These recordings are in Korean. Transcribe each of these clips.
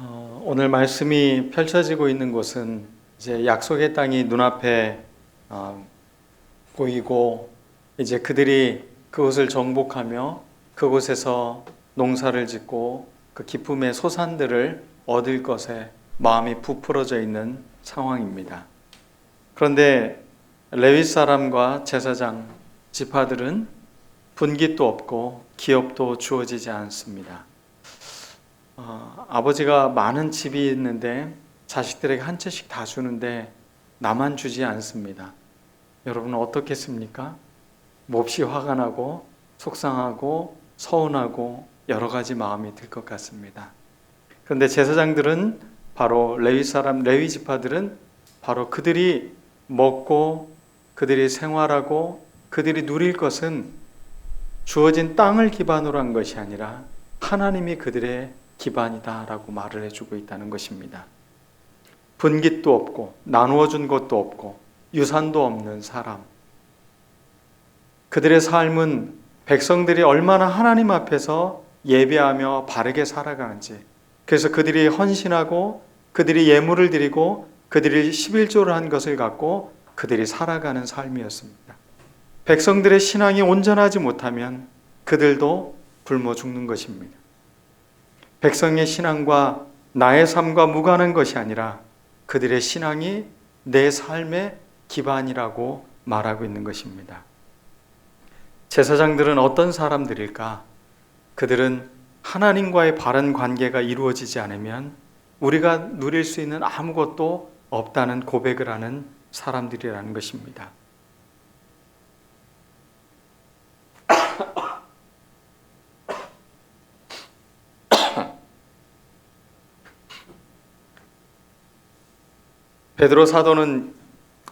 오늘 말씀이 펼쳐지고 있는 곳은 이제 약속의 땅이 눈앞에 보이고 이제 그들이 그곳을 정복하며 그곳에서 농사를 짓고 그 기쁨의 소산들을 얻을 것에 마음이 부풀어져 있는 상황입니다. 그런데 레위 사람과 제사장 지파들은 분깃도 없고 기업도 주어지지 않습니다. 아버지가 많은 집이 있는데 자식들에게 한 채씩 다 주는데 나만 주지 않습니다. 여러분은 어떻겠습니까? 몹시 화가 나고 속상하고 서운하고 여러 가지 마음이 들 것 같습니다. 그런데 제사장들은 바로 레위 지파들은 바로 그들이 먹고 그들이 생활하고 그들이 누릴 것은 주어진 땅을 기반으로 한 것이 아니라 하나님이 그들의 기반이다라고 말을 해주고 있다는 것입니다. 분깃도 없고 나누어 준 것도 없고 유산도 없는 사람. 그들의 삶은 백성들이 얼마나 하나님 앞에서 예배하며 바르게 살아가는지, 그래서 그들이 헌신하고 그들이 예물을 드리고 그들이 11조를 한 것을 갖고 그들이 살아가는 삶이었습니다. 백성들의 신앙이 온전하지 못하면 그들도 굶어 죽는 것입니다. 백성의 신앙과 나의 삶과 무관한 것이 아니라 그들의 신앙이 내 삶의 기반이라고 말하고 있는 것입니다. 제사장들은 어떤 사람들일까? 그들은 하나님과의 바른 관계가 이루어지지 않으면 우리가 누릴 수 있는 아무것도 없다는 고백을 하는 사람들이라는 것입니다. 베드로 사도는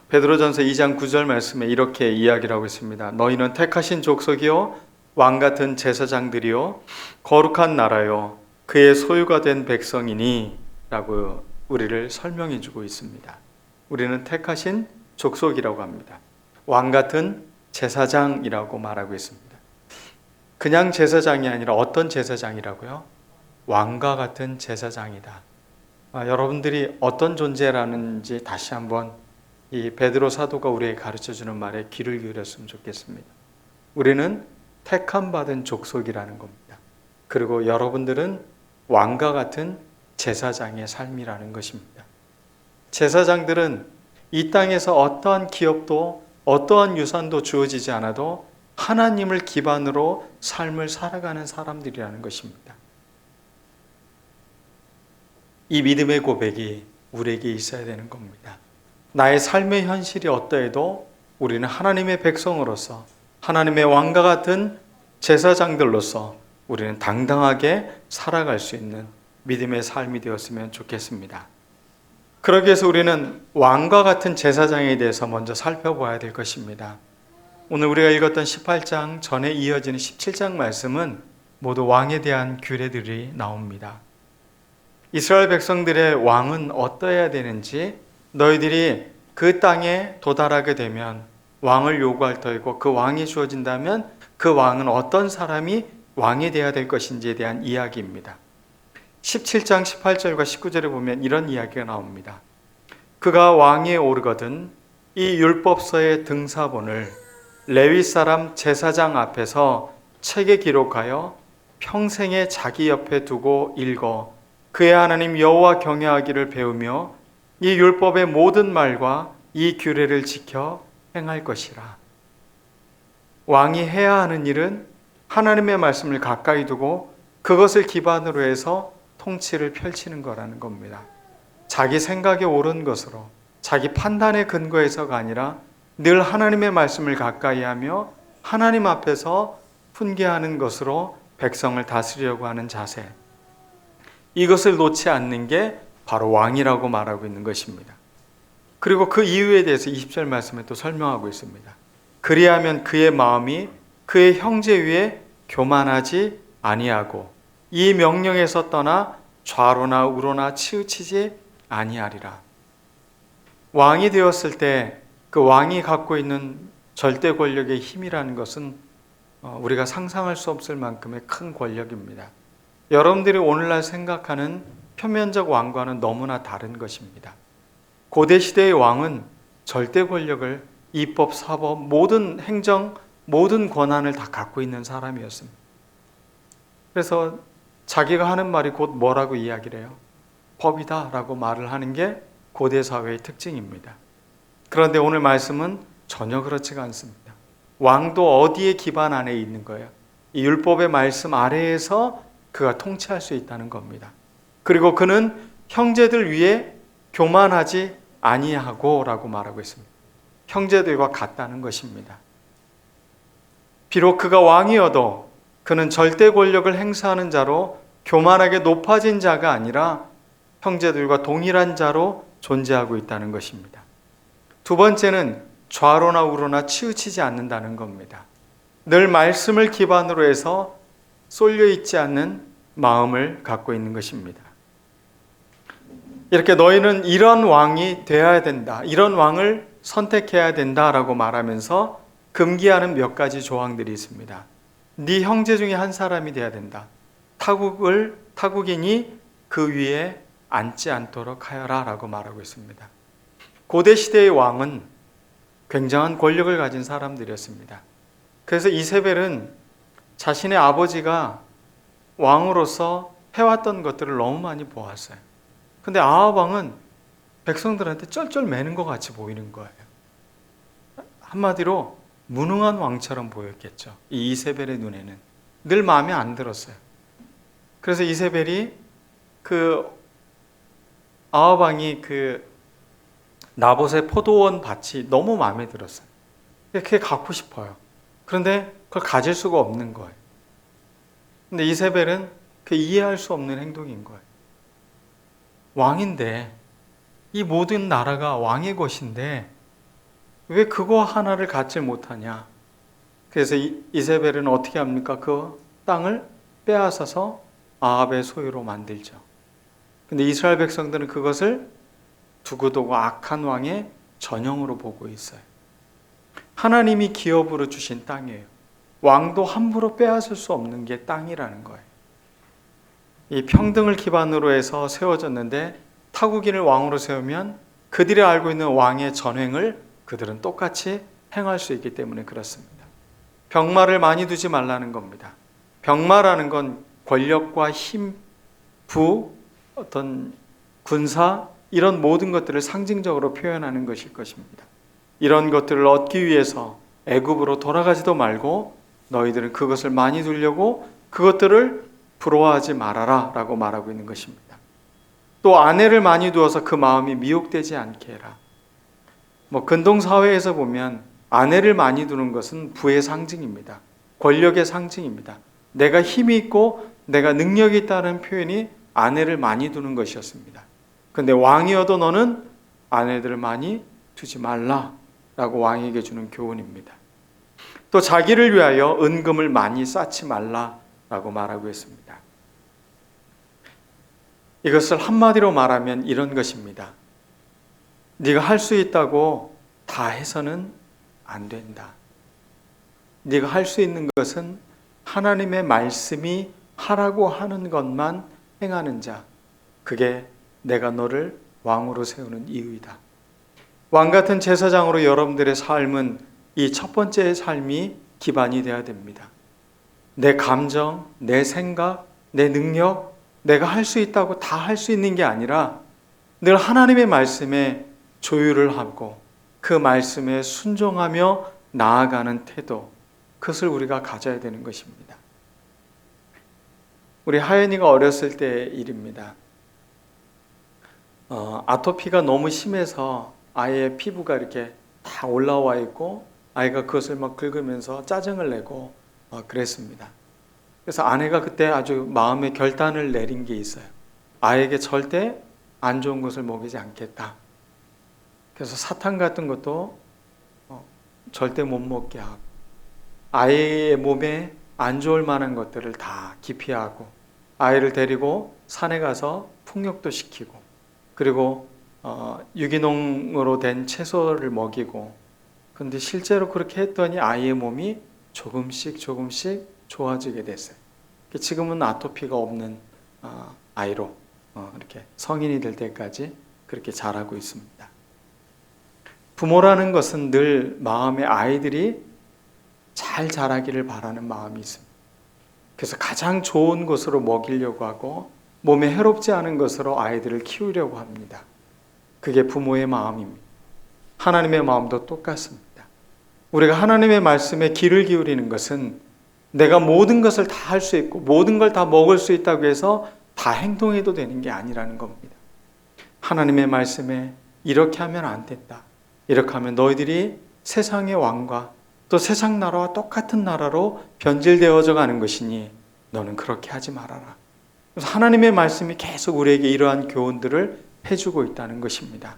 베드로전서 2장 9절 말씀에 이렇게 이야기를 하고 있습니다. 너희는 택하신 족속이요 왕같은 제사장들이요 거룩한 나라요 그의 소유가 된 백성이니 라고 우리를 설명해 주고 있습니다. 우리는 택하신 족속이라고 합니다. 왕같은 제사장이라고 말하고 있습니다. 그냥 제사장이 아니라 어떤 제사장이라고요? 왕과 같은 제사장이다. 여러분들이 어떤 존재라는지 다시 한번 이 베드로 사도가 우리에게 가르쳐주는 말에 귀를 기울였으면 좋겠습니다. 우리는 택함 받은 족속이라는 겁니다. 그리고 여러분들은 왕과 같은 제사장의 삶이라는 것입니다. 제사장들은 이 땅에서 어떠한 기업도 어떠한 유산도 주어지지 않아도 하나님을 기반으로 삶을 살아가는 사람들이라는 것입니다. 이 믿음의 고백이 우리에게 있어야 되는 겁니다. 나의 삶의 현실이 어떠해도 우리는 하나님의 백성으로서 하나님의 왕과 같은 제사장들로서 우리는 당당하게 살아갈 수 있는 믿음의 삶이 되었으면 좋겠습니다. 그러기 위해서 우리는 왕과 같은 제사장에 대해서 먼저 살펴봐야 될 것입니다. 오늘 우리가 읽었던 18장 전에 이어지는 17장 말씀은 모두 왕에 대한 규례들이 나옵니다. 이스라엘 백성들의 왕은 어떠해야 되는지, 너희들이 그 땅에 도달하게 되면 왕을 요구할 터이고 그 왕이 주어진다면 그 왕은 어떤 사람이 왕이 되어야 될 것인지에 대한 이야기입니다. 17장 18절과 19절에 보면 이런 이야기가 나옵니다. 그가 왕위에 오르거든 이 율법서의 등사본을 레위 사람 제사장 앞에서 책에 기록하여 평생에 자기 옆에 두고 읽어 그의 하나님 여호와 경외하기를 배우며 이 율법의 모든 말과 이 규례를 지켜 행할 것이라. 왕이 해야 하는 일은 하나님의 말씀을 가까이 두고 그것을 기반으로 해서 통치를 펼치는 거라는 겁니다. 자기 생각에 옳은 것으로 자기 판단의 근거에서가 아니라 늘 하나님의 말씀을 가까이 하며 하나님 앞에서 훈계하는 것으로 백성을 다스리려고 하는 자세, 이것을 놓지 않는 게 바로 왕이라고 말하고 있는 것입니다. 그리고 그 이유에 대해서 20절 말씀에 또 설명하고 있습니다. 그리하면 그의 마음이 그의 형제 위에 교만하지 아니하고 이 명령에서 떠나 좌로나 우로나 치우치지 아니하리라. 왕이 되었을 때 그 왕이 갖고 있는 절대 권력의 힘이라는 것은 우리가 상상할 수 없을 만큼의 큰 권력입니다. 여러분들이 오늘날 생각하는 표면적 왕과는 너무나 다른 것입니다. 고대 시대의 왕은 절대 권력을 입법, 사법, 모든 행정, 모든 권한을 다 갖고 있는 사람이었습니다. 그래서 자기가 하는 말이 곧 뭐라고 이야기를 해요? 법이다 라고 말을 하는 게 고대 사회의 특징입니다. 그런데 오늘 말씀은 전혀 그렇지가 않습니다. 왕도 어디에 기반 안에 있는 거예요? 이 율법의 말씀 아래에서 그가 통치할 수 있다는 겁니다. 그리고 그는 형제들 위에 교만하지 아니하고 라고 말하고 있습니다. 형제들과 같다는 것입니다. 비록 그가 왕이어도 그는 절대 권력을 행사하는 자로 교만하게 높아진 자가 아니라 형제들과 동일한 자로 존재하고 있다는 것입니다. 두 번째는 좌로나 우로나 치우치지 않는다는 겁니다. 늘 말씀을 기반으로 해서 쏠려 있지 않는 마음을 갖고 있는 것입니다. 이렇게 너희는 이런 왕이 되어야 된다, 이런 왕을 선택해야 된다라고 말하면서 금기하는 몇 가지 조항들이 있습니다. 네 형제 중에 한 사람이 되어야 된다. 타국인이 그 위에 앉지 않도록 하여라 라고 말하고 있습니다. 고대 시대의 왕은 굉장한 권력을 가진 사람들이었습니다. 그래서 이세벨은 자신의 아버지가 왕으로서 해왔던 것들을 너무 많이 보았어요. 근데 아합 왕은 백성들한테 쩔쩔매는 것 같이 보이는 거예요. 한마디로 무능한 왕처럼 보였겠죠. 이 이세벨의 눈에는 늘 마음에 안 들었어요. 그래서 이세벨이 아합 왕이 나봇의 포도원 밭이 너무 마음에 들었어요. 그게 갖고 싶어요. 그런데 그걸 가질 수가 없는 거예요. 근데 이세벨은 이해할 수 없는 행동인 거예요. 왕인데, 이 모든 나라가 왕의 것인데 왜 그거 하나를 갖지 못하냐. 그래서 이세벨은 어떻게 합니까? 그 땅을 빼앗아서 아합의 소유로 만들죠. 근데 이스라엘 백성들은 그것을 두고두고 악한 왕의 전형으로 보고 있어요. 하나님이 기업으로 주신 땅이에요. 왕도 함부로 빼앗을 수 없는 게 땅이라는 거예요. 이 평등을 기반으로 해서 세워졌는데 타국인을 왕으로 세우면 그들이 알고 있는 왕의 전횡을 그들은 똑같이 행할 수 있기 때문에 그렇습니다. 병마를 많이 두지 말라는 겁니다. 병마라는 건 권력과 힘, 부, 어떤 군사 이런 모든 것들을 상징적으로 표현하는 것일 것입니다. 이런 것들을 얻기 위해서 애굽으로 돌아가지도 말고 너희들은 그것을 많이 두려고 그것들을 부러워하지 말아라 라고 말하고 있는 것입니다. 또 아내를 많이 두어서 그 마음이 미혹되지 않게 해라. 근동사회에서 보면 아내를 많이 두는 것은 부의 상징입니다. 권력의 상징입니다. 내가 힘이 있고 내가 능력이 있다는 표현이 아내를 많이 두는 것이었습니다. 근데 왕이어도 너는 아내들을 많이 두지 말라 라고 왕에게 주는 교훈입니다. 또 자기를 위하여 은금을 많이 쌓지 말라 라고 말하고 있습니다. 이것을 한마디로 말하면 이런 것입니다. 네가 할 수 있다고 다 해서는 안 된다. 네가 할 수 있는 것은 하나님의 말씀이 하라고 하는 것만 행하는 자, 그게 내가 너를 왕으로 세우는 이유이다. 왕 같은 제사장으로 여러분들의 삶은 이 첫 번째 삶이 기반이 되어야 됩니다. 내 감정, 내 생각, 내 능력, 내가 할 수 있다고 다 할 수 있는 게 아니라 늘 하나님의 말씀에 조율을 하고 그 말씀에 순종하며 나아가는 태도, 그것을 우리가 가져야 되는 것입니다. 우리 하연이가 어렸을 때의 일입니다. 아토피가 너무 심해서 아이의 피부가 이렇게 다 올라와 있고 아이가 그것을 막 긁으면서 짜증을 내고 그랬습니다. 그래서 아내가 그때 아주 마음의 결단을 내린 게 있어요. 아이에게 절대 안 좋은 것을 먹이지 않겠다. 그래서 사탕 같은 것도 절대 못 먹게 하고 아이의 몸에 안 좋을 만한 것들을 다 기피하고 아이를 데리고 산에 가서 풍력도 시키고 그리고 유기농으로 된 채소를 먹이고 근데 실제로 그렇게 했더니 아이의 몸이 조금씩 좋아지게 됐어요. 지금은 아토피가 없는 아이로 이렇게 성인이 될 때까지 그렇게 자라고 있습니다. 부모라는 것은 늘 마음에 아이들이 잘 자라기를 바라는 마음이 있습니다. 그래서 가장 좋은 것으로 먹이려고 하고 몸에 해롭지 않은 것으로 아이들을 키우려고 합니다. 그게 부모의 마음입니다. 하나님의 마음도 똑같습니다. 우리가 하나님의 말씀에 귀를 기울이는 것은 내가 모든 것을 다 할 수 있고 모든 걸 다 먹을 수 있다고 해서 다 행동해도 되는 게 아니라는 겁니다. 하나님의 말씀에 이렇게 하면 안 된다. 이렇게 하면 너희들이 세상의 왕과 또 세상 나라와 똑같은 나라로 변질되어져 가는 것이니 너는 그렇게 하지 말아라. 그래서 하나님의 말씀이 계속 우리에게 이러한 교훈들을 해주고 있다는 것입니다.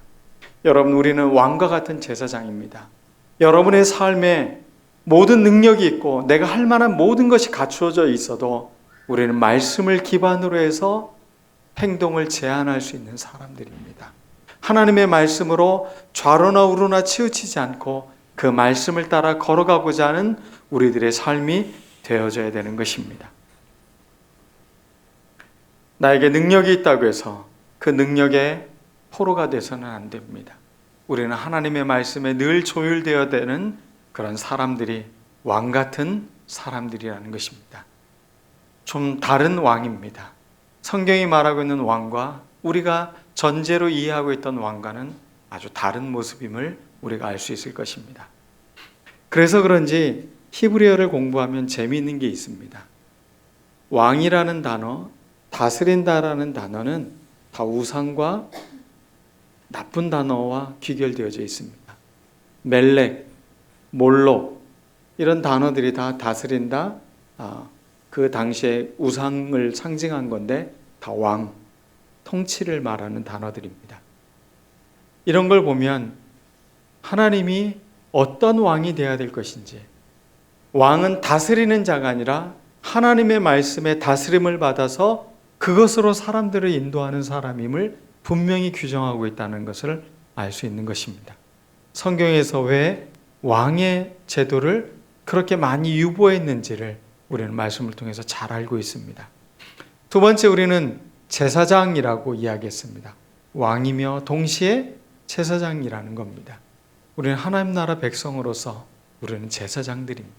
여러분, 우리는 왕과 같은 제사장입니다. 여러분의 삶에 모든 능력이 있고 내가 할 만한 모든 것이 갖추어져 있어도 우리는 말씀을 기반으로 해서 행동을 제한할 수 있는 사람들입니다. 하나님의 말씀으로 좌로나 우로나 치우치지 않고 그 말씀을 따라 걸어가고자 하는 우리들의 삶이 되어져야 되는 것입니다. 나에게 능력이 있다고 해서 그 능력에 포로가 돼서는 안 됩니다. 우리는 하나님의 말씀에 늘 조율되어야 되는 그런 사람들이 왕 같은 사람들이라는 것입니다. 좀 다른 왕입니다. 성경이 말하고 있는 왕과 우리가 전제로 이해하고 있던 왕과는 아주 다른 모습임을 우리가 알 수 있을 것입니다. 그래서 그런지 히브리어를 공부하면 재미있는 게 있습니다. 왕이라는 단어, 다스린다라는 단어는 다 우상과 나쁜 단어와 귀결되어져 있습니다. 멜렉, 몰록 이런 단어들이 다 다스린다, 그 당시에 우상을 상징한 건데 다 왕, 통치를 말하는 단어들입니다. 이런 걸 보면 하나님이 어떤 왕이 되어야 될 것인지, 왕은 다스리는 자가 아니라 하나님의 말씀에 다스림을 받아서 그것으로 사람들을 인도하는 사람임을 분명히 규정하고 있다는 것을 알 수 있는 것입니다. 성경에서 왜 왕의 제도를 그렇게 많이 유보했는지를 우리는 말씀을 통해서 잘 알고 있습니다. 두 번째, 우리는 제사장이라고 이야기했습니다. 왕이며 동시에 제사장이라는 겁니다. 우리는 하나님 나라 백성으로서 우리는 제사장들입니다.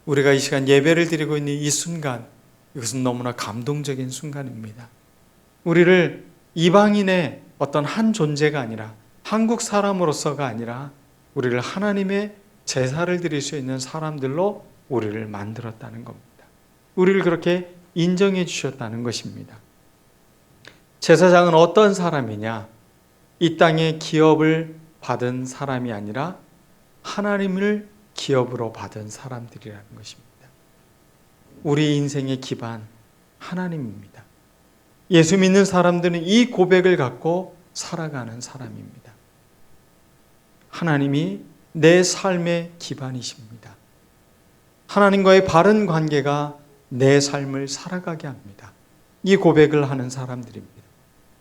우리가 이 시간 예배를 드리고 있는 이 순간, 이것은 너무나 감동적인 순간입니다. 우리를 이방인의 어떤 한 존재가 아니라, 한국 사람으로서가 아니라 우리를 하나님의 제사를 드릴 수 있는 사람들로 우리를 만들었다는 겁니다. 우리를 그렇게 인정해 주셨다는 것입니다. 제사장은 어떤 사람이냐? 이 땅의 기업을 받은 사람이 아니라 하나님을 기업으로 받은 사람들이라는 것입니다. 우리 인생의 기반 하나님입니다. 예수 믿는 사람들은 이 고백을 갖고 살아가는 사람입니다. 하나님이 내 삶의 기반이십니다. 하나님과의 바른 관계가 내 삶을 살아가게 합니다. 이 고백을 하는 사람들입니다.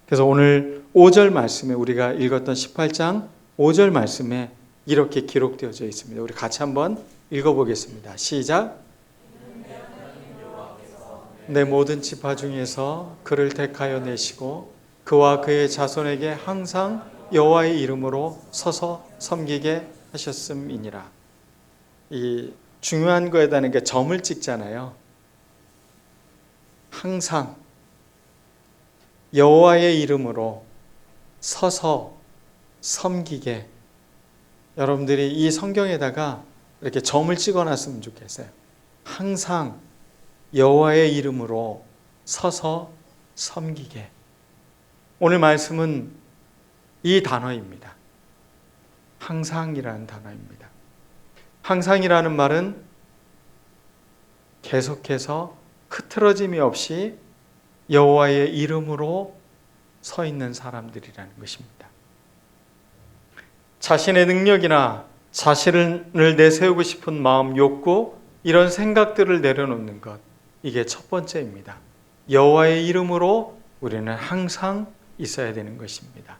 그래서 오늘 5절 말씀에, 우리가 읽었던 18장 5절 말씀에 이렇게 기록되어져 있습니다. 우리 같이 한번 읽어보겠습니다. 시작. 내 모든 지파 중에서 그를 택하여 내시고 그와 그의 자손에게 항상 여호와의 이름으로 서서 섬기게 하셨음이니라. 이 중요한 거에다는 게 점을 찍잖아요. 항상 여호와의 이름으로 서서 섬기게. 여러분들이 이 성경에다가 이렇게 점을 찍어놨으면 좋겠어요. 항상 여호와의 이름으로 서서 섬기게. 오늘 말씀은 이 단어입니다. 항상이라는 단어입니다. 항상이라는 말은 계속해서 흐트러짐이 없이 여호와의 이름으로 서 있는 사람들이라는 것입니다. 자신의 능력이나 자신을 내세우고 싶은 마음, 욕구, 이런 생각들을 내려놓는 것, 이게 첫 번째입니다. 여호와의 이름으로 우리는 항상 있어야 되는 것입니다.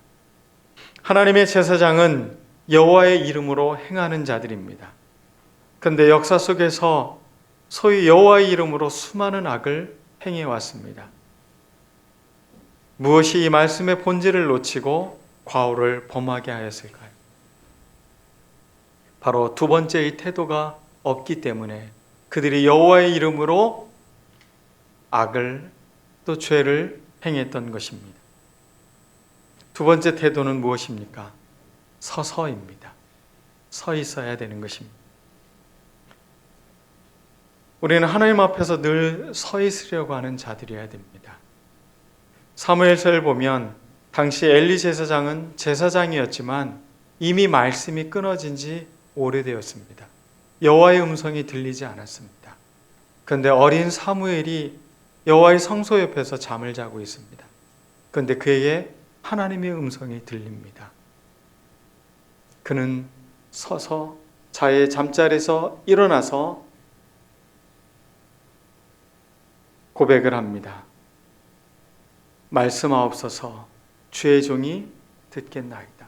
하나님의 제사장은 여호와의 이름으로 행하는 자들입니다. 그런데 역사 속에서 소위 여호와의 이름으로 수많은 악을 행해왔습니다. 무엇이 이 말씀의 본질을 놓치고 과오를 범하게 하였을까요? 바로 두 번째의 태도가 없기 때문에 그들이 여호와의 이름으로 악을 또 죄를 행했던 것입니다. 두 번째 태도는 무엇입니까? 서서입니다. 서 있어야 되는 것입니다. 우리는 하나님 앞에서 늘 서 있으려고 하는 자들이어야 됩니다. 사무엘서를 보면 당시 엘리 제사장은 제사장이었지만 이미 말씀이 끊어진 지 오래되었습니다. 여호와의 음성이 들리지 않았습니다. 그런데 어린 사무엘이 여호와의 성소 옆에서 잠을 자고 있습니다. 그런데 그에게 하나님의 음성이 들립니다. 그는 서서 자의 잠자리에서 일어나서 고백을 합니다. 말씀하옵소서 주의 종이 듣겠나이다.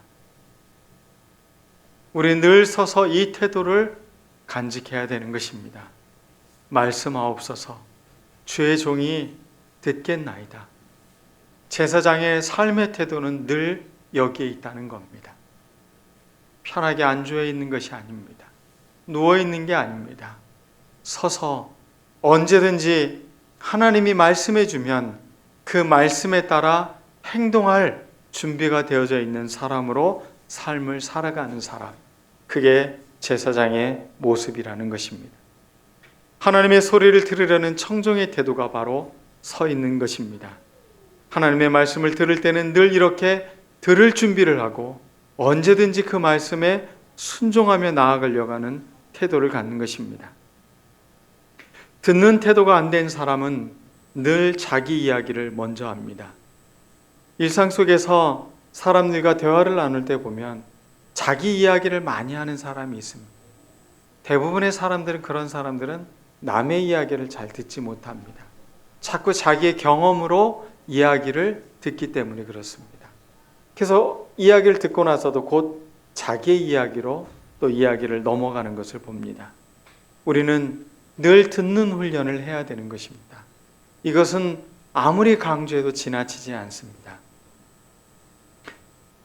우리 늘 서서 이 태도를 간직해야 되는 것입니다. 말씀하옵소서 주의 종이 듣겠나이다. 제사장의 삶의 태도는 늘 여기에 있다는 겁니다. 편하게 안주해 있는 것이 아닙니다. 누워 있는 게 아닙니다. 서서 언제든지 하나님이 말씀해 주면 그 말씀에 따라 행동할 준비가 되어져 있는 사람으로 삶을 살아가는 사람, 그게 제사장의 모습이라는 것입니다. 하나님의 소리를 들으려는 청종의 태도가 바로 서 있는 것입니다. 하나님의 말씀을 들을 때는 늘 이렇게 들을 준비를 하고 언제든지 그 말씀에 순종하며 나아가려고 하는 태도를 갖는 것입니다. 듣는 태도가 안 된 사람은 늘 자기 이야기를 먼저 합니다. 일상 속에서 사람들과 대화를 나눌 때 보면 자기 이야기를 많이 하는 사람이 있습니다. 대부분의 사람들은 그런 사람들은 남의 이야기를 잘 듣지 못합니다. 자꾸 자기의 경험으로 이야기를 듣기 때문에 그렇습니다. 그래서 이야기를 듣고 나서도 곧 자기의 이야기로 또 이야기를 넘어가는 것을 봅니다. 우리는 늘 듣는 훈련을 해야 되는 것입니다. 이것은 아무리 강조해도 지나치지 않습니다.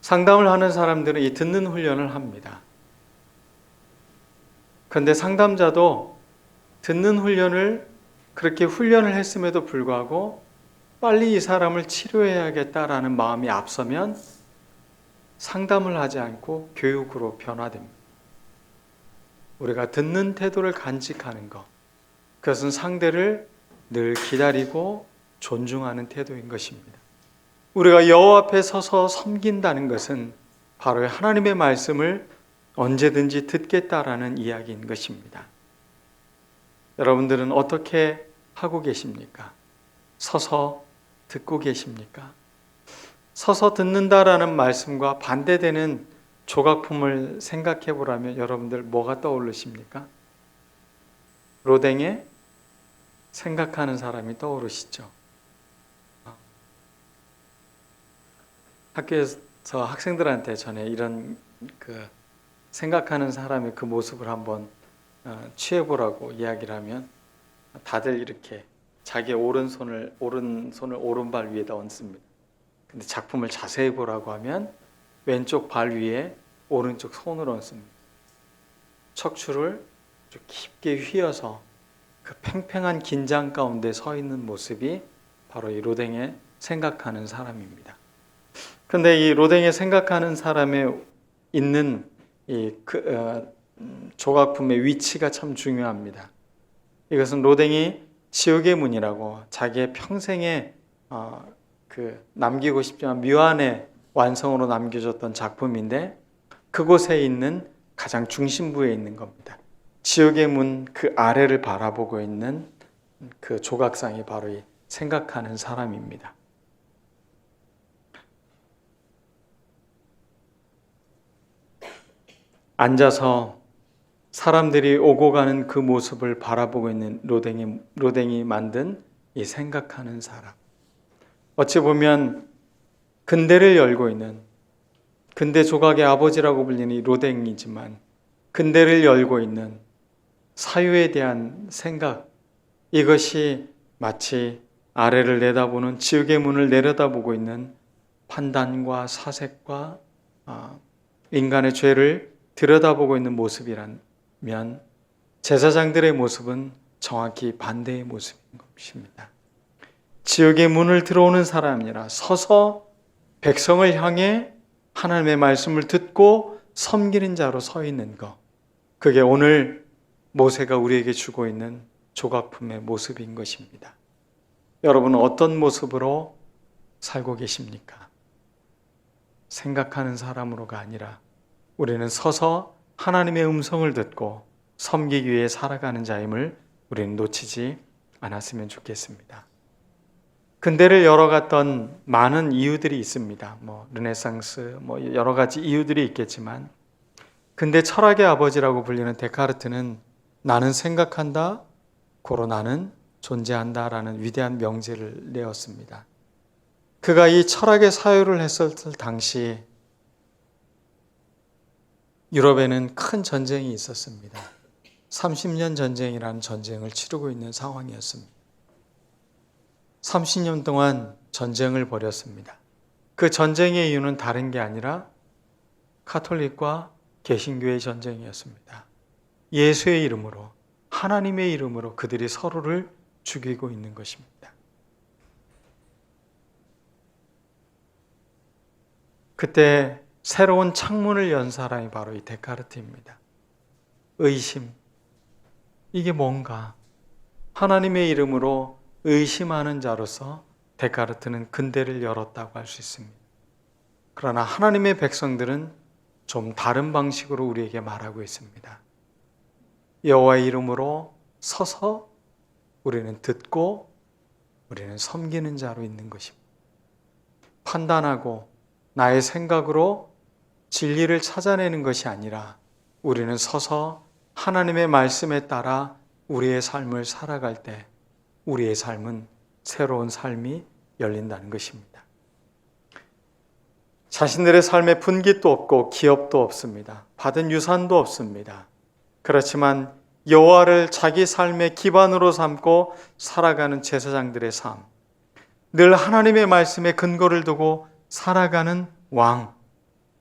상담을 하는 사람들은 이 듣는 훈련을 합니다. 그런데 상담자도 듣는 훈련을 그렇게 훈련을 했음에도 불구하고 빨리 이 사람을 치료해야겠다라는 마음이 앞서면 상담을 하지 않고 교육으로 변화됩니다. 우리가 듣는 태도를 간직하는 것, 그것은 상대를 늘 기다리고 존중하는 태도인 것입니다. 우리가 여호와 앞에 서서 섬긴다는 것은 바로 하나님의 말씀을 언제든지 듣겠다라는 이야기인 것입니다. 여러분들은 어떻게 하고 계십니까? 서서 듣고 계십니까? 서서 듣는다라는 말씀과 반대되는 조각품을 생각해 보라면 여러분들 뭐가 떠오르십니까? 로댕에 생각하는 사람이 떠오르시죠? 학교에서 학생들한테 전에 이런 생각하는 사람의 그 모습을 한번 취해보라고 이야기를 하면 다들 이렇게 자기의 오른손을 오른발 위에다 얹습니다. 근데 작품을 자세히 보라고 하면 왼쪽 발 위에 오른쪽 손을 얹습니다. 척추를 깊게 휘어서 그 팽팽한 긴장 가운데 서 있는 모습이 바로 이 로댕의 생각하는 사람입니다. 그런데 이 로댕의 생각하는 사람에 있는 이 조각품의 위치가 참 중요합니다. 이것은 로댕이 지옥의 문이라고 자기의 평생에 남기고 싶지만 미완의 완성으로 남겨졌던 작품인데 그곳에 있는 가장 중심부에 있는 겁니다. 지옥의 문 그 아래를 바라보고 있는 그 조각상이 바로 이 생각하는 사람입니다. 앉아서 사람들이 오고 가는 그 모습을 바라보고 있는 로댕이 만든 이 생각하는 사람. 어찌 보면 근대를 열고 있는 근대 조각의 아버지라고 불리는 이 로댕이지만 근대를 열고 있는 사유에 대한 생각, 이것이 마치 아래를 내다보는 지옥의 문을 내려다보고 있는 판단과 사색과 인간의 죄를 들여다보고 있는 모습이라면 제사장들의 모습은 정확히 반대의 모습인 것입니다. 지옥의 문을 들어오는 사람이 아니라 서서 백성을 향해 하나님의 말씀을 듣고 섬기는 자로 서 있는 것, 그게 오늘 모세가 우리에게 주고 있는 조각품의 모습인 것입니다. 여러분은 어떤 모습으로 살고 계십니까? 생각하는 사람으로가 아니라 우리는 서서 하나님의 음성을 듣고 섬기기 위해 살아가는 자임을 우리는 놓치지 않았으면 좋겠습니다. 근대를 열어갔던 많은 이유들이 있습니다. 르네상스, 여러 가지 이유들이 있겠지만, 근대 철학의 아버지라고 불리는 데카르트는 나는 생각한다, 고로 나는 존재한다 라는 위대한 명제를 내었습니다. 그가 이 철학의 사유를 했을 당시 유럽에는 큰 전쟁이 있었습니다. 30년 전쟁이라는 전쟁을 치르고 있는 상황이었습니다. 30년 동안 전쟁을 벌였습니다. 그 전쟁의 이유는 다른 게 아니라 카톨릭과 개신교의 전쟁이었습니다. 예수의 이름으로, 하나님의 이름으로 그들이 서로를 죽이고 있는 것입니다. 그때 새로운 창문을 연 사람이 바로 이 데카르트입니다. 의심. 이게 뭔가? 하나님의 이름으로 의심하는 자로서 데카르트는 근대를 열었다고 할 수 있습니다. 그러나 하나님의 백성들은 좀 다른 방식으로 우리에게 말하고 있습니다. 여호와의 이름으로 서서 우리는 듣고 우리는 섬기는 자로 있는 것입니다. 판단하고 나의 생각으로 진리를 찾아내는 것이 아니라 우리는 서서 하나님의 말씀에 따라 우리의 삶을 살아갈 때 우리의 삶은 새로운 삶이 열린다는 것입니다. 자신들의 삶에 분깃도 없고 기업도 없습니다. 받은 유산도 없습니다. 그렇지만 여호와를 자기 삶의 기반으로 삼고 살아가는 제사장들의 삶, 늘 하나님의 말씀에 근거를 두고 살아가는 왕,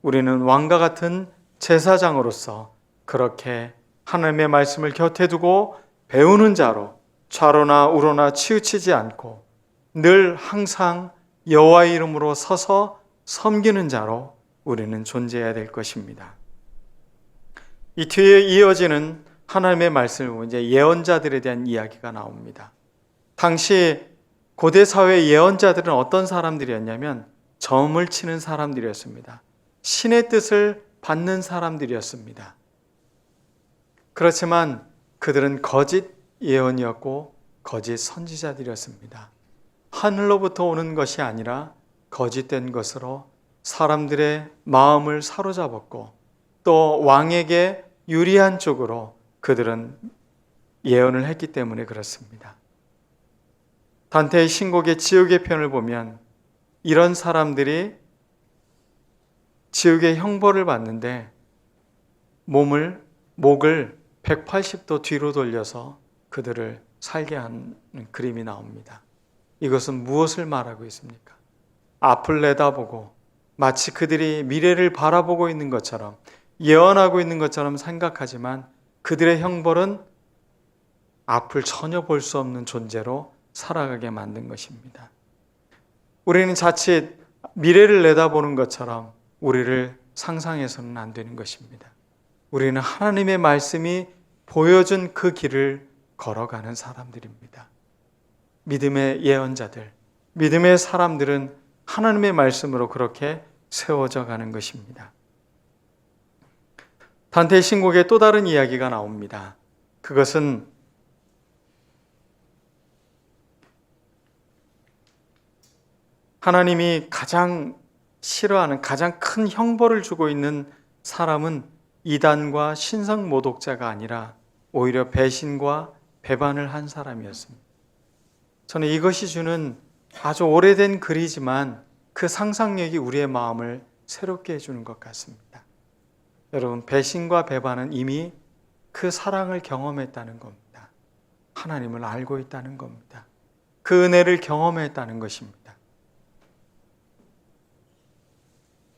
우리는 왕과 같은 제사장으로서 그렇게 하나님의 말씀을 곁에 두고 배우는 자로 좌로나 우로나 치우치지 않고 늘 항상 여호와의 이름으로 서서 섬기는 자로 우리는 존재해야 될 것입니다. 이 뒤에 이어지는 하나님의 말씀을 보면 이제 예언자들에 대한 이야기가 나옵니다. 당시 고대 사회의 예언자들은 어떤 사람들이었냐면 점을 치는 사람들이었습니다. 신의 뜻을 받는 사람들이었습니다. 그렇지만 그들은 거짓 예언이었고 거짓 선지자들이었습니다. 하늘로부터 오는 것이 아니라 거짓된 것으로 사람들의 마음을 사로잡았고 또 왕에게 유리한 쪽으로 그들은 예언을 했기 때문에 그렇습니다. 단테의 신곡의 지옥의 편을 보면 이런 사람들이 지옥의 형벌을 받는데 목을 180도 뒤로 돌려서 그들을 살게 하는 그림이 나옵니다. 이것은 무엇을 말하고 있습니까? 앞을 내다보고 마치 그들이 미래를 바라보고 있는 것처럼 예언하고 있는 것처럼 생각하지만 그들의 형벌은 앞을 전혀 볼 수 없는 존재로 살아가게 만든 것입니다. 우리는 자칫 미래를 내다보는 것처럼 우리를 상상해서는 안 되는 것입니다. 우리는 하나님의 말씀이 보여준 그 길을 걸어가는 사람들입니다. 믿음의 예언자들, 믿음의 사람들은 하나님의 말씀으로 그렇게 세워져 가는 것입니다. 단테의 신곡에 또 다른 이야기가 나옵니다. 그것은 하나님이 가장 싫어하는 가장 큰 형벌을 주고 있는 사람은 이단과 신성 모독자가 아니라 오히려 배신과 배반을 한 사람이었습니다. 저는 이것이 주는 아주 오래된 글이지만 그 상상력이 우리의 마음을 새롭게 해주는 것 같습니다. 여러분, 배신과 배반은 이미 그 사랑을 경험했다는 겁니다. 하나님을 알고 있다는 겁니다. 그 은혜를 경험했다는 것입니다.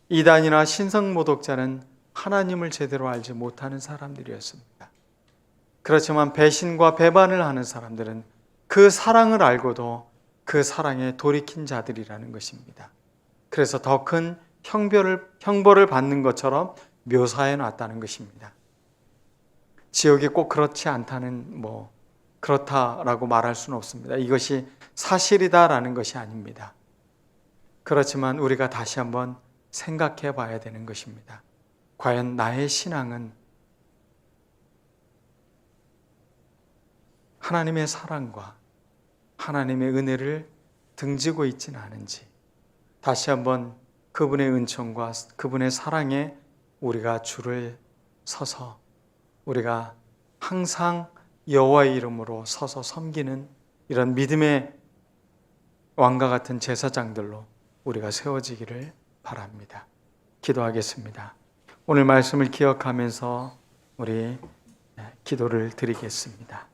이단이나 신성모독자는 하나님을 제대로 알지 못하는 사람들이었습니다. 그렇지만 배신과 배반을 하는 사람들은 그 사랑을 알고도 그 사랑에 돌이킨 자들이라는 것입니다. 그래서 더 큰 형벌을 받는 것처럼 묘사해 놨다는 것입니다. 지옥이 꼭 그렇지 않다는 그렇다라고 말할 수는 없습니다. 이것이 사실이다라는 것이 아닙니다. 그렇지만 우리가 다시 한번 생각해 봐야 되는 것입니다. 과연 나의 신앙은 하나님의 사랑과 하나님의 은혜를 등지고 있지는 않은지 다시 한번 그분의 은총과 그분의 사랑에 우리가 줄을 서서 우리가 항상 여호와의 이름으로 서서 섬기는 이런 믿음의 왕과 같은 제사장들로 우리가 세워지기를 바랍니다. 기도하겠습니다. 오늘 말씀을 기억하면서 우리 기도를 드리겠습니다.